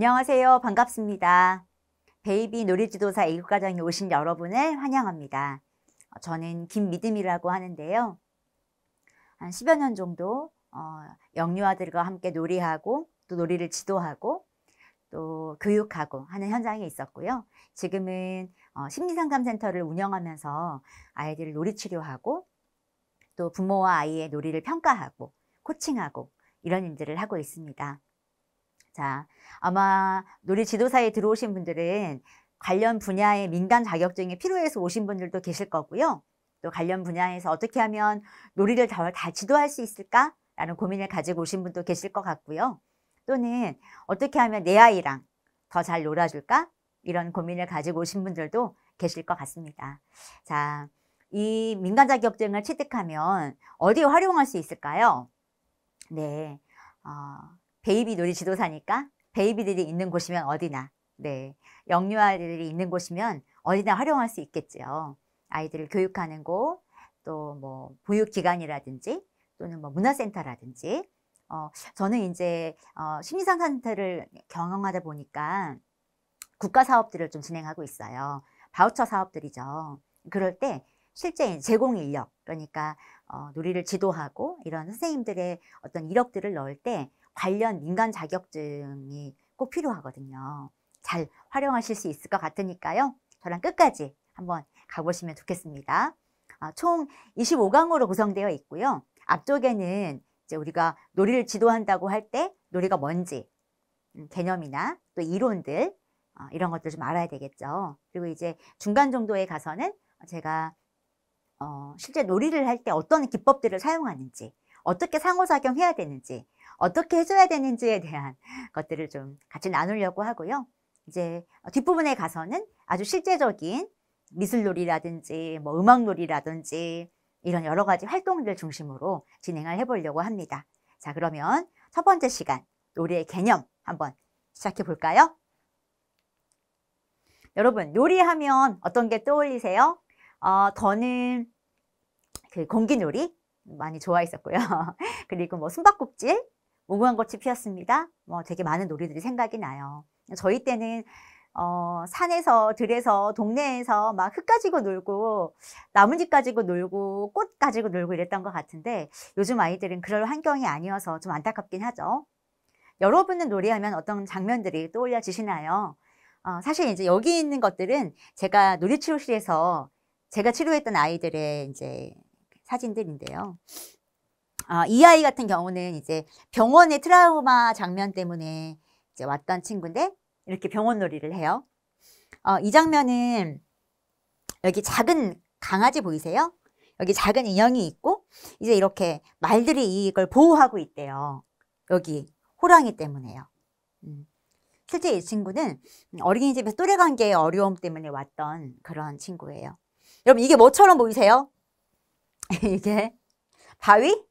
안녕하세요. 반갑습니다. 베이비 놀이지도사 A과정에 오신 여러분을 환영합니다. 저는 김미듬이라고 하는데요. 한 10여 년 정도 영유아들과 함께 놀이하고 또 놀이를 지도하고 또 교육하고 하는 현장에 있었고요. 지금은 심리상담센터를 운영하면서 아이들을 놀이치료하고 또 부모와 아이의 놀이를 평가하고 코칭하고 이런 일들을 하고 있습니다. 자, 아마 놀이 지도사에 들어오신 분들은 관련 분야의 민간 자격증이 필요해서 오신 분들도 계실 거고요. 또 관련 분야에서 어떻게 하면 놀이를 더 잘 지도할 수 있을까? 라는 고민을 가지고 오신 분도 계실 것 같고요. 또는 어떻게 하면 내 아이랑 더 잘 놀아줄까? 이런 고민을 가지고 오신 분들도 계실 것 같습니다. 자, 이 민간 자격증을 취득하면 어디에 활용할 수 있을까요? 네, 베이비 놀이 지도사니까 베이비들이 있는 곳이면 어디나, 네, 영유아들이 있는 곳이면 어디나 활용할 수 있겠죠. 아이들을 교육하는 곳, 또 뭐 보육기관이라든지 또는 뭐 문화센터라든지. 저는 이제 심리상담센터를 경영하다 보니까 국가 사업들을 좀 진행하고 있어요. 바우처 사업들이죠. 그럴 때 실제 제공 인력, 그러니까 놀이를 지도하고 이런 선생님들의 어떤 이력들을 넣을 때 관련 민간 자격증이 꼭 필요하거든요. 잘 활용하실 수 있을 것 같으니까요. 저랑 끝까지 한번 가보시면 좋겠습니다. 총 25강으로 구성되어 있고요. 앞쪽에는 이제 우리가 놀이를 지도한다고 할 때 놀이가 뭔지 개념이나 또 이론들 이런 것들 좀 알아야 되겠죠. 그리고 이제 중간 정도에 가서는 제가 실제 놀이를 할 때 어떤 기법들을 사용하는지, 어떻게 상호작용해야 되는지, 어떻게 해줘야 되는지에 대한 것들을 좀 같이 나누려고 하고요. 이제 뒷부분에 가서는 아주 실제적인 미술놀이라든지 뭐 음악놀이라든지 이런 여러 가지 활동들을 중심으로 진행을 해보려고 합니다. 자, 그러면 첫 번째 시간 놀이의 개념 한번 시작해 볼까요? 여러분, 놀이하면 어떤 게 떠올리세요? 저는 그 공기놀이 많이 좋아했었고요. 그리고 뭐 숨바꼭질, 무궁한 꽃이 피었습니다. 뭐 되게 많은 놀이들이 생각이 나요. 저희 때는 산에서, 들에서, 동네에서 막 흙 가지고 놀고 나뭇잎 가지고 놀고 꽃 가지고 놀고 이랬던 것 같은데 요즘 아이들은 그럴 환경이 아니어서 좀 안타깝긴 하죠. 여러분은 놀이하면 어떤 장면들이 떠올려지시나요? 사실 이제 여기 있는 것들은 제가 놀이치료실에서 제가 치료했던 아이들의 이제 사진들인데요. 이 아이 같은 경우는 이제 병원의 트라우마 장면 때문에 이제 왔던 친구인데 이렇게 병원 놀이를 해요. 이 장면은 여기 작은 강아지 보이세요? 여기 작은 인형이 있고 이제 이렇게 말들이 이걸 보호하고 있대요. 여기 호랑이 때문에요. 실제 이 친구는 어린이집에서 또래관계의 어려움 때문에 왔던 그런 친구예요. 여러분 이게 뭐처럼 보이세요? 이게 바위?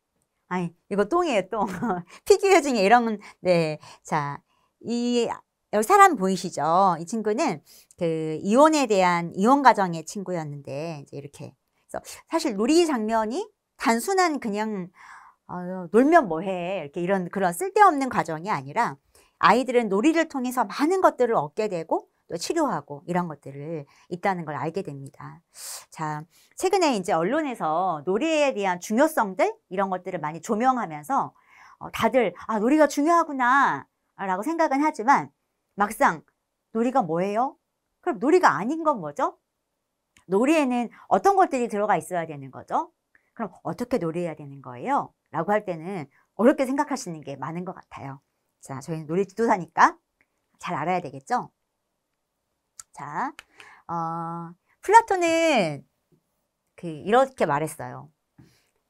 아니 이거 똥이에요, 똥. 피규어 중에 이런 네. 자, 여기 사람 보이시죠? 이 친구는 그 이혼에 대한 이혼 가정의 친구였는데 이제 이렇게 그래서 사실 놀이 장면이 단순한 그냥 놀면 뭐해 이렇게 이런 그런 쓸데없는 과정이 아니라 아이들은 놀이를 통해서 많은 것들을 얻게 되고 또 치료하고 이런 것들을 있다는 걸 알게 됩니다. 자, 최근에 이제 언론에서 놀이에 대한 중요성들 이런 것들을 많이 조명하면서 다들 놀이가 중요하구나 라고 생각은 하지만 막상 놀이가 뭐예요? 그럼 놀이가 아닌 건 뭐죠? 놀이에는 어떤 것들이 들어가 있어야 되는 거죠? 그럼 어떻게 놀이해야 되는 거예요? 라고 할 때는 어렵게 생각하시는 게 많은 것 같아요. 자, 저희는 놀이 지도사니까 잘 알아야 되겠죠? 자, 플라톤은 이렇게 말했어요.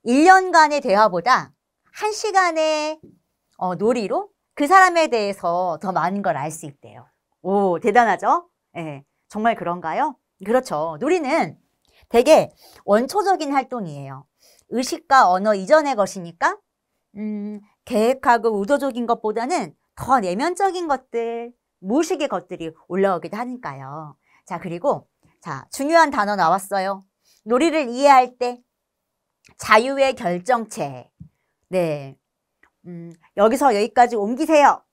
1년간의 대화보다 1시간의 놀이로 그 사람에 대해서 더 많은 걸 알 수 있대요. 오, 대단하죠? 네, 정말 그런가요? 그렇죠. 놀이는 되게 원초적인 활동이에요. 의식과 언어 이전의 것이니까 계획하고 의도적인 것보다는 더 내면적인 것들, 무의식의 것들이 올라오기도 하니까요. 자, 그리고 자, 중요한 단어 나왔어요. 놀이를 이해할 때 자유의 결정체. 네, 여기서 여기까지 옮기세요.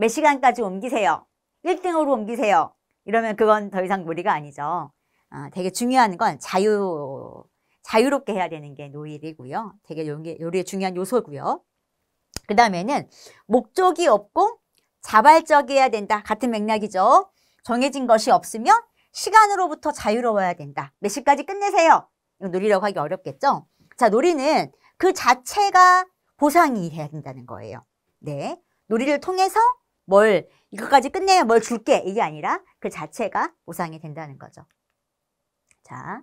몇 시간까지 옮기세요. 1등으로 옮기세요. 이러면 그건 더 이상 놀이가 아니죠. 되게 중요한 건 자유롭게 해야 되는 게 놀이고요. 되게 놀이의 중요한 요소고요. 그 다음에는 목적이 없고 자발적이어야 된다. 같은 맥락이죠. 정해진 것이 없으면 시간으로부터 자유로워야 된다. 몇 시까지 끝내세요. 이거 놀이라고 하기 어렵겠죠? 자, 놀이는 그 자체가 보상이 돼야 된다는 거예요. 네. 놀이를 통해서 이거까지 끝내면 뭘 줄게. 이게 아니라 그 자체가 보상이 된다는 거죠. 자,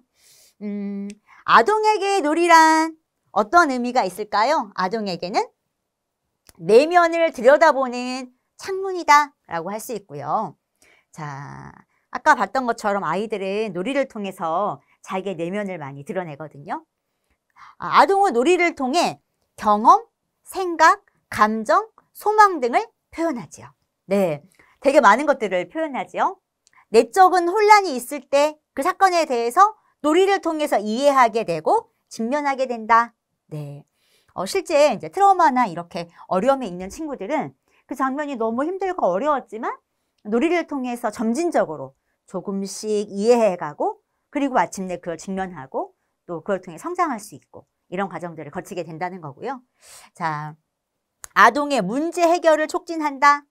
아동에게 놀이란 어떤 의미가 있을까요? 아동에게는 내면을 들여다보는 창문이다 라고 할 수 있고요. 자, 아까 봤던 것처럼 아이들은 놀이를 통해서 자기의 내면을 많이 드러내거든요. 아동은 놀이를 통해 경험, 생각, 감정, 소망 등을 표현하지요. 네, 되게 많은 것들을 표현하지요. 내적인 혼란이 있을 때 그 사건에 대해서 놀이를 통해서 이해하게 되고 직면하게 된다. 네, 실제 이제 트라우마나 이렇게 어려움에 있는 친구들은 그 장면이 너무 힘들고 어려웠지만 놀이를 통해서 점진적으로 조금씩 이해해가고 그리고 마침내 그걸 직면하고 또 그걸 통해 성장할 수 있고 이런 과정들을 거치게 된다는 거고요. 자, 아동의 문제 해결을 촉진한다.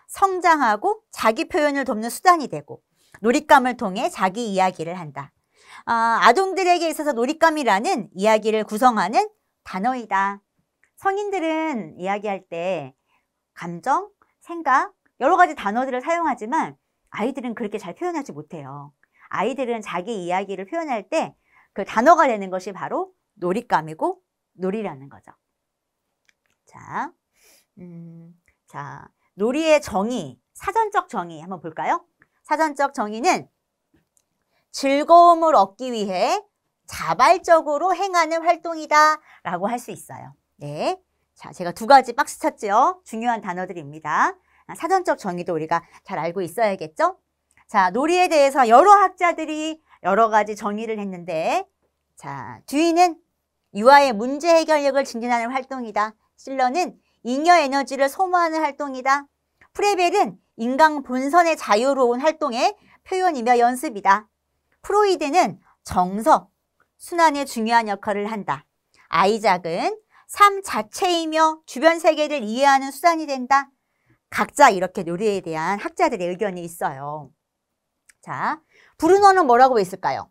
성장하고 자기 표현을 돕는 수단이 되고 놀잇감을 통해 자기 이야기를 한다. 아동들에게 있어서 놀잇감이라는 이야기를 구성하는 단어이다. 성인들은 이야기할 때 감정, 생각, 여러 가지 단어들을 사용하지만 아이들은 그렇게 잘 표현하지 못해요. 아이들은 자기 이야기를 표현할 때 그 단어가 되는 것이 바로 놀잇감이고 놀이라는 거죠. 자, 놀이의 정의, 사전적 정의 한번 볼까요? 사전적 정의는 즐거움을 얻기 위해 자발적으로 행하는 활동이다 라고 할 수 있어요. 네. 자, 제가 두 가지 박스 쳤죠. 중요한 단어들입니다. 사전적 정의도 우리가 잘 알고 있어야겠죠? 자, 놀이에 대해서 여러 학자들이 여러 가지 정의를 했는데, 자, 듀이는 유아의 문제 해결력을 증진하는 활동이다. 실러는 잉여 에너지를 소모하는 활동이다. 프레벨은 인간 본선의 자유로운 활동의 표현이며 연습이다. 프로이드는 정서, 순환에 중요한 역할을 한다. 아이작은 삶 자체이며 주변 세계를 이해하는 수단이 된다. 각자 이렇게 놀이에 대한 학자들의 의견이 있어요. 자, 브루노는 뭐라고 했을까요?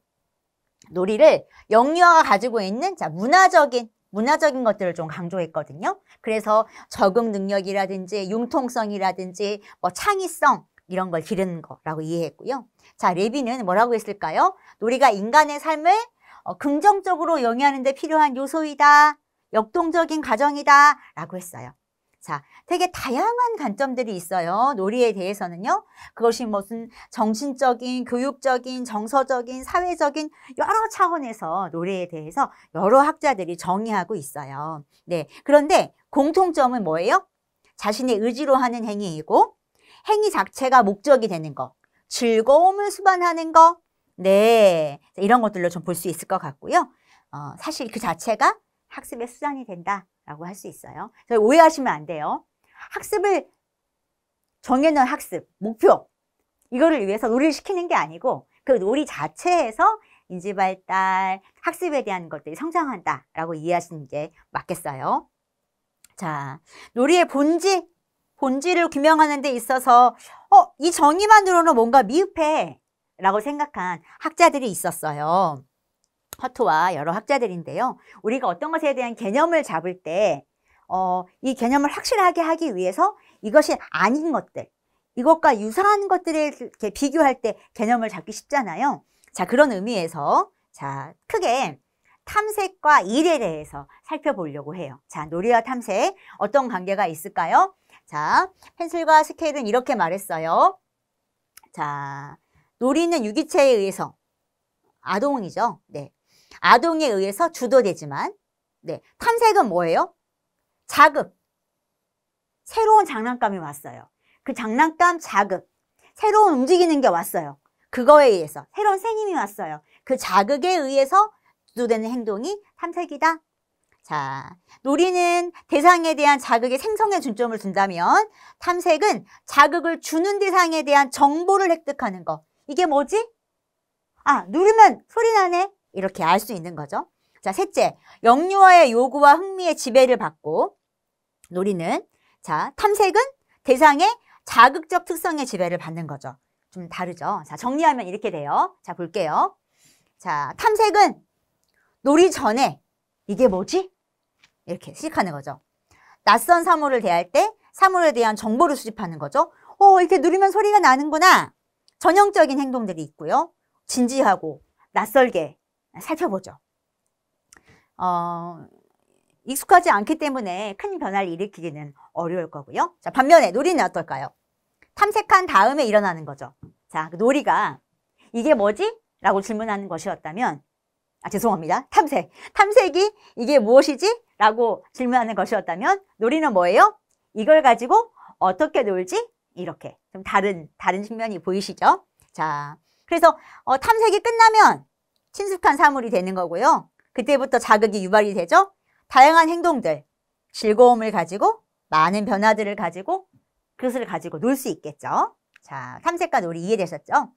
놀이를 영유아가 가지고 있는 문화적인 것들을 좀 강조했거든요. 그래서 적응 능력이라든지 융통성이라든지 창의성 이런 걸 기르는 거라고 이해했고요. 자, 레비는 뭐라고 했을까요? 놀이가 인간의 삶을 긍정적으로 영위하는 데 필요한 요소이다. 역동적인 과정이다 라고 했어요. 자, 되게 다양한 관점들이 있어요. 놀이에 대해서는요. 그것이 무슨 정신적인, 교육적인, 정서적인, 사회적인 여러 차원에서 놀이에 대해서 여러 학자들이 정의하고 있어요. 네, 그런데 공통점은 뭐예요? 자신의 의지로 하는 행위이고 행위 자체가 목적이 되는 거, 즐거움을 수반하는 거, 네, 이런 것들로 좀 볼 수 있을 것 같고요. 사실 그 자체가 학습의 수단이 된다라고 할 수 있어요. 오해하시면 안 돼요. 학습을 정해놓은 학습, 목표, 이거를 위해서 놀이를 시키는 게 아니고 그 놀이 자체에서 인지발달, 학습에 대한 것들이 성장한다라고 이해하시는 게 맞겠어요. 자, 놀이의 본질을 규명하는 데 있어서 이 정의만으로는 뭔가 미흡해 라고 생각한 학자들이 있었어요. 허트와 여러 학자들인데요. 우리가 어떤 것에 대한 개념을 잡을 때 이 개념을 확실하게 하기 위해서 이것이 아닌 것들, 이것과 유사한 것들을 이렇게 비교할 때 개념을 잡기 쉽잖아요. 자, 그런 의미에서 자, 크게 탐색과 일에 대해서 살펴보려고 해요. 자, 놀이와 탐색 어떤 관계가 있을까요? 자, 펜슬과 스케일은 이렇게 말했어요. 자, 놀이는 유기체에 의해서 아동이죠. 네. 아동에 의해서 주도되지만 네. 탐색은 뭐예요? 자극. 새로운 장난감이 왔어요. 그 장난감 자극. 새로운 움직이는 게 왔어요. 그거에 의해서 새로운 생님이 왔어요. 그 자극에 의해서 주도되는 행동이 탐색이다. 자, 놀이는 대상에 대한 자극의 생성에 중점을 둔다면 탐색은 자극을 주는 대상에 대한 정보를 획득하는 거. 이게 뭐지? 아, 누르면 소리 나네. 이렇게 알 수 있는 거죠. 자, 셋째, 영유아의 요구와 흥미의 지배를 받고 놀이는 자, 탐색은 대상의 자극적 특성의 지배를 받는 거죠. 좀 다르죠. 자, 정리하면 이렇게 돼요. 자, 볼게요. 자, 탐색은 놀이 전에 이게 뭐지? 이렇게 시작하는 거죠. 낯선 사물을 대할 때 사물에 대한 정보를 수집하는 거죠. 이렇게 누르면 소리가 나는구나. 전형적인 행동들이 있고요. 진지하고 낯설게 살펴보죠. 익숙하지 않기 때문에 큰 변화를 일으키기는 어려울 거고요. 자, 반면에 놀이는 어떨까요? 탐색한 다음에 일어나는 거죠. 자, 그 놀이가 이게 뭐지? 라고 질문하는 것이었다면 죄송합니다. 탐색이 이게 무엇이지? 라고 질문하는 것이었다면 놀이는 뭐예요? 이걸 가지고 어떻게 놀지? 이렇게 좀 다른 측면이 보이시죠? 자, 그래서 탐색이 끝나면 친숙한 사물이 되는 거고요. 그때부터 자극이 유발이 되죠. 다양한 행동들, 즐거움을 가지고 많은 변화들을 가지고 그것을 가지고 놀 수 있겠죠. 자, 탐색과 놀이 이해되셨죠?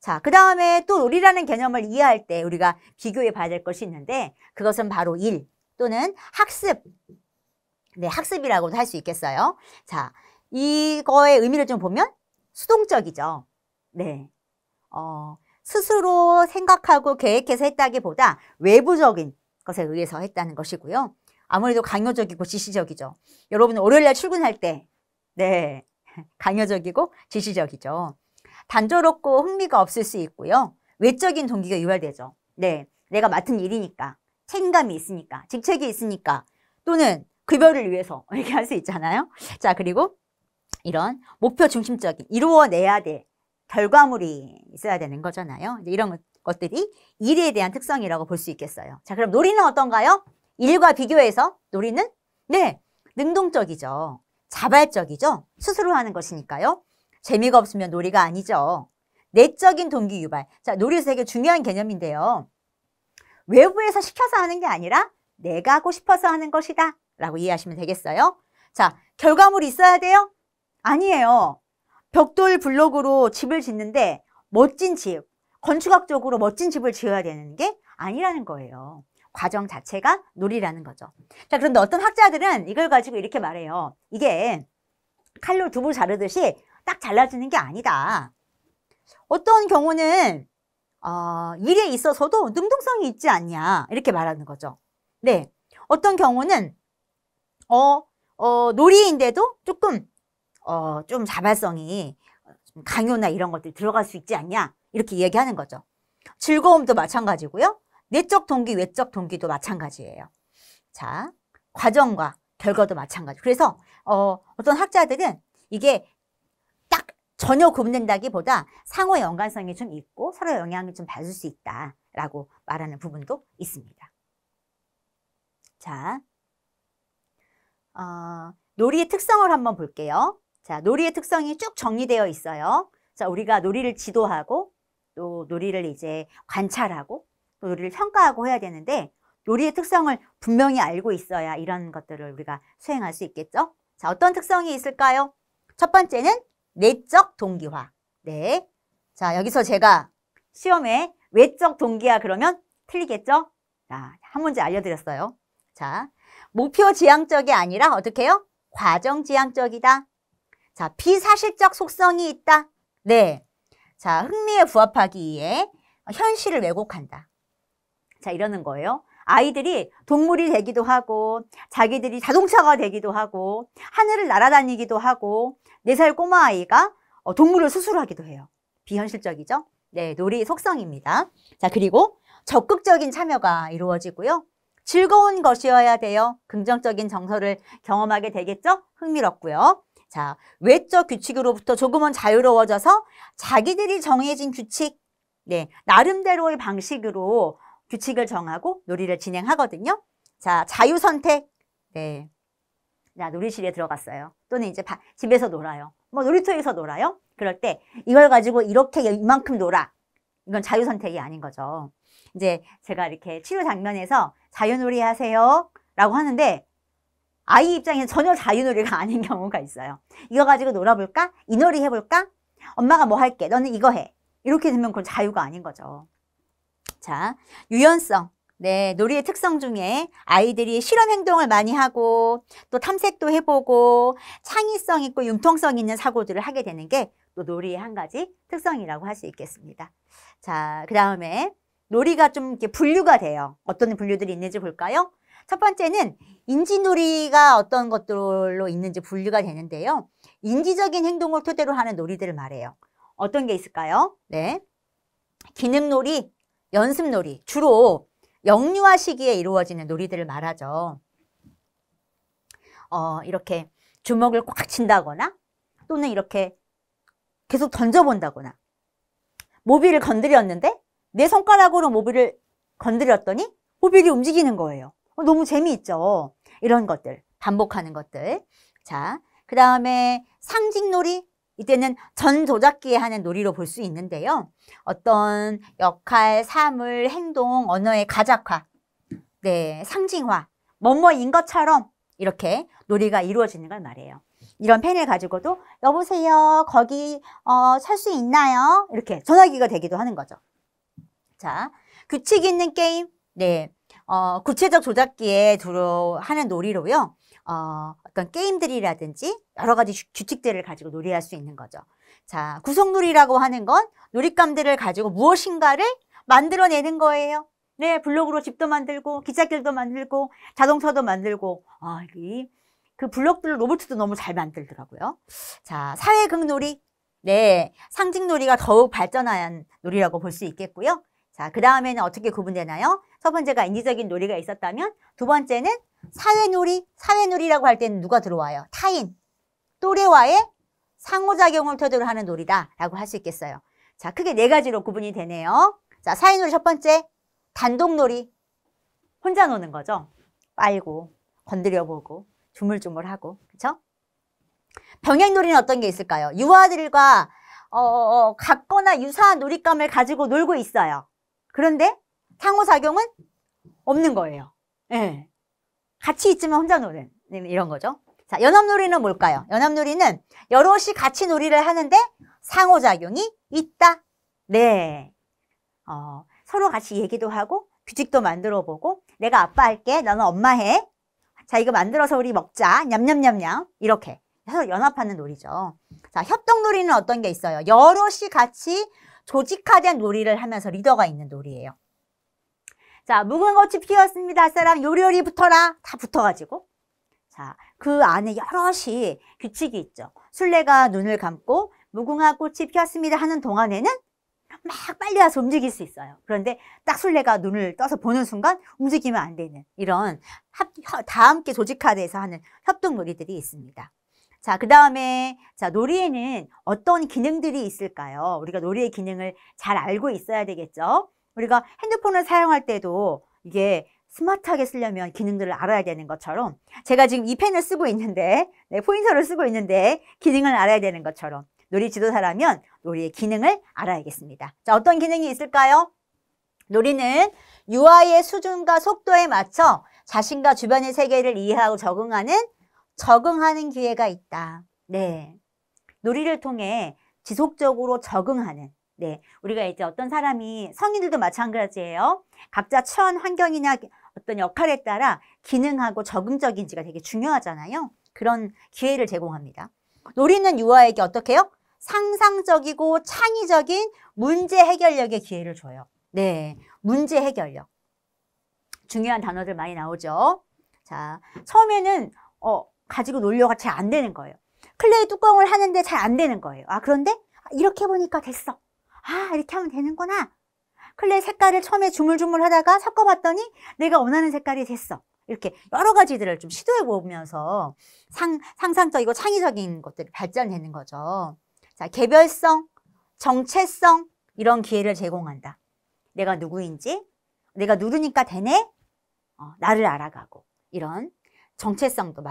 자, 그 다음에 또 놀이라는 개념을 이해할 때 우리가 비교해 봐야 될 것이 있는데 그것은 바로 일 또는 학습. 네, 학습이라고도 할 수 있겠어요. 자, 이거의 의미를 좀 보면 수동적이죠. 네. 스스로 생각하고 계획해서 했다기보다 외부적인 것에 의해서 했다는 것이고요. 아무래도 강요적이고 지시적이죠. 여러분 월요일날 출근할 때 네, 강요적이고 지시적이죠. 단조롭고 흥미가 없을 수 있고요. 외적인 동기가 유발되죠. 네, 내가 맡은 일이니까, 책임감이 있으니까, 직책이 있으니까, 또는 급여를 위해서 이렇게 할 수 있잖아요. 자, 그리고 이런 목표 중심적인 이루어내야 될 결과물이 있어야 되는 거잖아요. 이런 것들이 일에 대한 특성이라고 볼 수 있겠어요. 자, 그럼 놀이는 어떤가요? 일과 비교해서 놀이는 네, 능동적이죠. 자발적이죠. 스스로 하는 것이니까요. 재미가 없으면 놀이가 아니죠. 내적인 동기 유발. 자, 놀이에서 되게 중요한 개념인데요. 외부에서 시켜서 하는 게 아니라 내가 하고 싶어서 하는 것이다 라고 이해하시면 되겠어요. 자, 결과물이 있어야 돼요? 아니에요. 벽돌 블록으로 집을 짓는데 멋진 집, 건축학적으로 멋진 집을 지어야 되는 게 아니라는 거예요. 과정 자체가 놀이라는 거죠. 자, 그런데 어떤 학자들은 이걸 가지고 이렇게 말해요. 이게 칼로 두부 자르듯이 딱 잘라지는 게 아니다. 어떤 경우는 일에 있어서도 능동성이 있지 않냐 이렇게 말하는 거죠. 네, 어떤 경우는 놀이인데도 조금 좀 자발성이 좀 강요나 이런 것들이 들어갈 수 있지 않냐 이렇게 얘기하는 거죠. 즐거움도 마찬가지고요. 내적 동기, 외적 동기도 마찬가지예요. 자, 과정과 결과도 마찬가지. 그래서 어떤 학자들은 이게 딱 전혀 구분된다기보다 상호 연관성이 좀 있고 서로 영향을 좀 받을 수 있다라고 말하는 부분도 있습니다. 자, 놀이의 특성을 한번 볼게요. 자, 놀이의 특성이 쭉 정리되어 있어요. 자, 우리가 놀이를 지도하고 또 놀이를 이제 관찰하고 또 놀이를 평가하고 해야 되는데 놀이의 특성을 분명히 알고 있어야 이런 것들을 우리가 수행할 수 있겠죠? 자, 어떤 특성이 있을까요? 첫 번째는 내적 동기화. 네. 자, 여기서 제가 시험에 외적 동기화 그러면 틀리겠죠? 자, 한 문제 알려드렸어요. 자, 목표 지향적이 아니라 어떻게 해요? 과정 지향적이다. 자, 비사실적 속성이 있다. 네. 자, 흥미에 부합하기 위해 현실을 왜곡한다. 자, 이러는 거예요. 아이들이 동물이 되기도 하고 자기들이 자동차가 되기도 하고 하늘을 날아다니기도 하고 4살 꼬마아이가 동물을 수술하기도 해요. 비현실적이죠? 네, 놀이 속성입니다. 자, 그리고 적극적인 참여가 이루어지고요. 즐거운 것이어야 돼요. 긍정적인 정서를 경험하게 되겠죠? 흥미롭고요. 자, 외적 규칙으로부터 조금은 자유로워져서 자기들이 정해진 규칙, 네, 나름대로의 방식으로 규칙을 정하고 놀이를 진행하거든요. 자, 자유선택. 네. 자, 놀이실에 들어갔어요. 또는 이제 집에서 놀아요. 뭐 놀이터에서 놀아요. 그럴 때 이걸 가지고 이렇게 이만큼 놀아. 이건 자유선택이 아닌 거죠. 이제 제가 이렇게 치료 장면에서 자유놀이 하세요. 라고 하는데 아이 입장에는 전혀 자유놀이가 아닌 경우가 있어요. 이거 가지고 놀아볼까? 이 놀이 해볼까? 엄마가 뭐 할게. 너는 이거 해. 이렇게 되면 그건 자유가 아닌 거죠. 자, 유연성. 네, 놀이의 특성 중에 아이들이 실험 행동을 많이 하고 또 탐색도 해보고 창의성 있고 융통성 있는 사고들을 하게 되는 게 또 놀이의 한 가지 특성이라고 할 수 있겠습니다. 자, 그 다음에 놀이가 좀 이렇게 분류가 돼요. 어떤 분류들이 있는지 볼까요? 첫 번째는 인지놀이가 어떤 것들로 있는지 분류가 되는데요. 인지적인 행동을 토대로 하는 놀이들을 말해요. 어떤 게 있을까요? 네, 기능놀이, 연습놀이, 주로 영유아 시기에 이루어지는 놀이들을 말하죠. 이렇게 주먹을 꽉 친다거나 또는 이렇게 계속 던져본다거나 모비를 건드렸는데 내 손가락으로 모비를 건드렸더니 모비를 움직이는 거예요. 너무 재미있죠. 이런 것들, 반복하는 것들. 자, 그 다음에 상징놀이. 이때는 전조작기에 하는 놀이로 볼 수 있는데요. 어떤 역할, 사물, 행동, 언어의 가작화, 네, 상징화, 뭐뭐인 것처럼 이렇게 놀이가 이루어지는 걸 말해요. 이런 펜을 가지고도 여보세요, 거기 살 수 있나요? 이렇게 전화기가 되기도 하는 거죠. 자, 규칙 있는 게임. 네, 구체적 조작기에 주로 하는 놀이로요. 어떤 게임들이라든지 여러 가지 규칙들을 가지고 놀이할 수 있는 거죠. 자, 구성놀이라고 하는 건 놀잇감들을 가지고 무엇인가를 만들어내는 거예요. 네, 블록으로 집도 만들고 기찻길도 만들고 자동차도 만들고 그 블록들을 로봇도 너무 잘 만들더라고요. 자, 사회극놀이. 네, 상징놀이가 더욱 발전한 놀이라고 볼 수 있겠고요. 자, 그 다음에는 어떻게 구분되나요? 첫 번째가 인지적인 놀이가 있었다면 두 번째는 사회놀이. 사회놀이라고 할 때는 누가 들어와요? 타인, 또래와의 상호작용을 토대로 하는 놀이다라고 할 수 있겠어요. 자, 크게 네 가지로 구분이 되네요. 자, 사회놀이 첫 번째, 단독놀이. 혼자 노는 거죠. 빨고, 건드려보고, 주물주물하고, 그렇죠? 병행놀이는 어떤 게 있을까요? 유아들과 같거나 유사한 놀잇감을 가지고 놀고 있어요. 그런데 상호작용은 없는 거예요. 네. 같이 있지만 혼자 노는 이런 거죠. 자, 연합놀이는 뭘까요? 연합놀이는 여럿이 같이 놀이를 하는데 상호작용이 있다. 네. 서로 같이 얘기도 하고 규칙도 만들어 보고 내가 아빠 할게, 너는 엄마 해. 자, 이거 만들어서 우리 먹자. 냠냠냠냠. 이렇게 해서 연합하는 놀이죠. 자, 협동놀이는 어떤 게 있어요? 여럿이 같이 조직화된 놀이를 하면서 리더가 있는 놀이예요. 자, 묵은 꽃이 피었습니다. 할 사람 요리요리 붙어라. 다 붙어가지고. 자, 그 안에 여럿이 규칙이 있죠. 술래가 눈을 감고 무궁화 꽃이 피었습니다 하는 동안에는 막 빨리 와서 움직일 수 있어요. 그런데 딱 술래가 눈을 떠서 보는 순간 움직이면 안 되는 이런 다 함께 조직화돼서 하는 협동놀이들이 있습니다. 자, 그 다음에 자, 놀이에는 어떤 기능들이 있을까요? 우리가 놀이의 기능을 잘 알고 있어야 되겠죠. 우리가 핸드폰을 사용할 때도 이게 스마트하게 쓰려면 기능들을 알아야 되는 것처럼 제가 지금 이 펜을 쓰고 있는데 네, 포인터를 쓰고 있는데 기능을 알아야 되는 것처럼 놀이 지도사라면 놀이의 기능을 알아야겠습니다. 자, 어떤 기능이 있을까요? 놀이는 유아의 수준과 속도에 맞춰 자신과 주변의 세계를 이해하고 적응하는 기회가 있다. 네, 놀이를 통해 지속적으로 적응하는 네, 우리가 이제 어떤 사람이 성인들도 마찬가지예요. 각자 처한 환경이나 어떤 역할에 따라 기능하고 적응적인지가 되게 중요하잖아요. 그런 기회를 제공합니다. 놀이는 유아에게 어떻게 해요? 상상적이고 창의적인 문제 해결력의 기회를 줘요. 네, 문제 해결력. 중요한 단어들 많이 나오죠. 자, 처음에는 가지고 놀려가 잘 안 되는 거예요. 클레이 뚜껑을 하는데 잘 안 되는 거예요. 그런데 이렇게 해보니까 됐어. 이렇게 하면 되는구나. 클레이 색깔을 처음에 주물주물 하다가 섞어봤더니 내가 원하는 색깔이 됐어. 이렇게 여러 가지들을 좀 시도해보면서 상상적이고 창의적인 것들이 발전되는 거죠. 자, 개별성, 정체성 이런 기회를 제공한다. 내가 누구인지, 내가 누르니까 되네? 나를 알아가고 이런 정체성도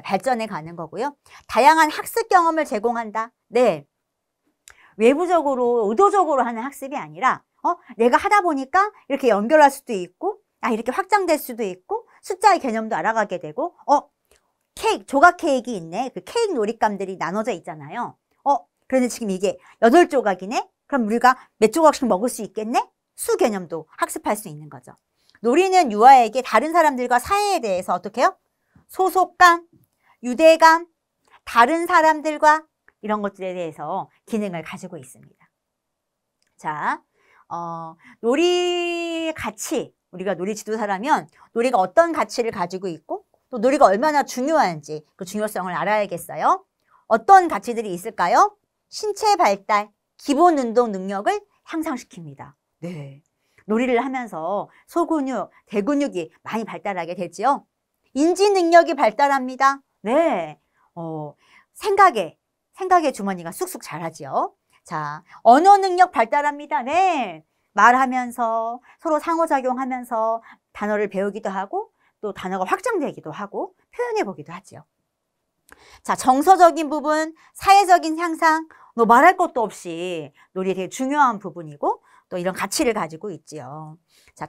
발전해 가는 거고요. 다양한 학습 경험을 제공한다. 네. 외부적으로 의도적으로 하는 학습이 아니라 내가 하다 보니까 이렇게 연결할 수도 있고 이렇게 확장될 수도 있고 숫자의 개념도 알아가게 되고, 케이크, 조각 케이크가 있네. 그 케이크 놀잇감들이 나눠져 있잖아요. 그런데 지금 이게 8조각이네? 그럼 우리가 몇 조각씩 먹을 수 있겠네? 수 개념도 학습할 수 있는 거죠. 놀이는 유아에게 다른 사람들과 사회에 대해서 어떻게 해요? 소속감, 유대감, 다른 사람들과 이런 것들에 대해서 기능을 가지고 있습니다. 자, 놀이 가치, 우리가 놀이 지도사라면 놀이가 어떤 가치를 가지고 있고 또 놀이가 얼마나 중요한지 그 중요성을 알아야겠어요. 어떤 가치들이 있을까요? 신체 발달, 기본 운동 능력을 향상시킵니다. 네. 놀이를 하면서 소근육, 대근육이 많이 발달하게 되지요. 인지 능력이 발달합니다. 네. 생각의 주머니가 쑥쑥 자라지요. 자, 언어 능력 발달합니다. 네. 말하면서 서로 상호작용하면서 단어를 배우기도 하고 또 단어가 확장되기도 하고 표현해 보기도 하죠. 자, 정서적인 부분, 사회적인 향상, 뭐 말할 것도 없이 놀이 되게 중요한 부분이고 또 이런 가치를 가지고 있지요. 자,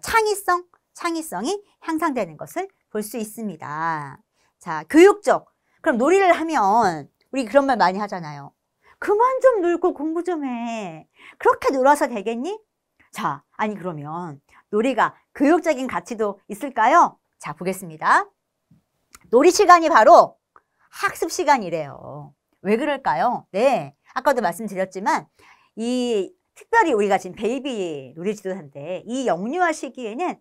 창의성이 향상되는 것을 볼 수 있습니다. 자, 교육적. 그럼 놀이를 하면 우리 그런 말 많이 하잖아요. 그만 좀 놀고 공부 좀 해. 그렇게 놀아서 되겠니? 자, 아니 그러면 놀이가 교육적인 가치도 있을까요? 자, 보겠습니다. 놀이 시간이 바로 학습 시간이래요. 왜 그럴까요? 네, 아까도 말씀드렸지만 특별히 우리가 지금 베이비 놀이 지도사인데 이 영유아 시기에는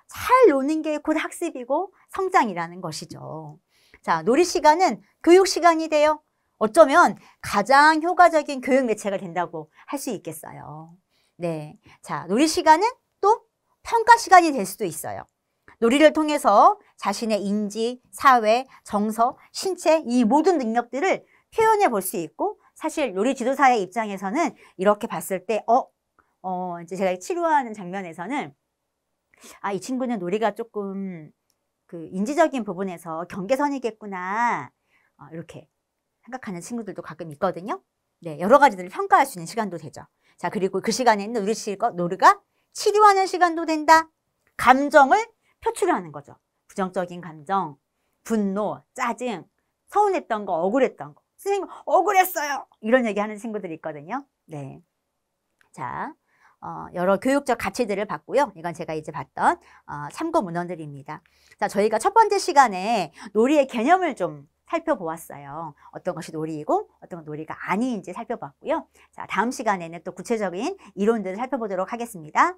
잘 노는 게 곧 학습이고 성장이라는 것이죠. 자, 놀이 시간은 교육 시간이 돼요. 어쩌면 가장 효과적인 교육 매체가 된다고 할 수 있겠어요. 네, 자, 놀이 시간은 또 평가 시간이 될 수도 있어요. 놀이를 통해서 자신의 인지, 사회, 정서, 신체 이 모든 능력들을 표현해 볼 수 있고 사실 놀이 지도사의 입장에서는 이렇게 봤을 때 이제 제가 치료하는 장면에서는 이 친구는 놀이가 조금 그 인지적인 부분에서 경계선이겠구나 이렇게 생각하는 친구들도 가끔 있거든요. 네, 여러 가지들을 평가할 수 있는 시간도 되죠. 자, 그리고 그 시간에는 놀이가 치료하는 시간도 된다. 감정을 표출하는 거죠. 부정적인 감정, 분노, 짜증, 서운했던 거, 억울했던 거. 선생님, 억울했어요. 이런 얘기하는 친구들이 있거든요. 네. 자, 여러 교육적 가치들을 봤고요. 이건 제가 이제 봤던 참고 문헌들입니다. 자, 저희가 첫 번째 시간에 놀이의 개념을 좀 살펴보았어요. 어떤 것이 놀이이고 어떤 건 놀이가 아닌지 살펴봤고요. 자, 다음 시간에는 또 구체적인 이론들을 살펴보도록 하겠습니다.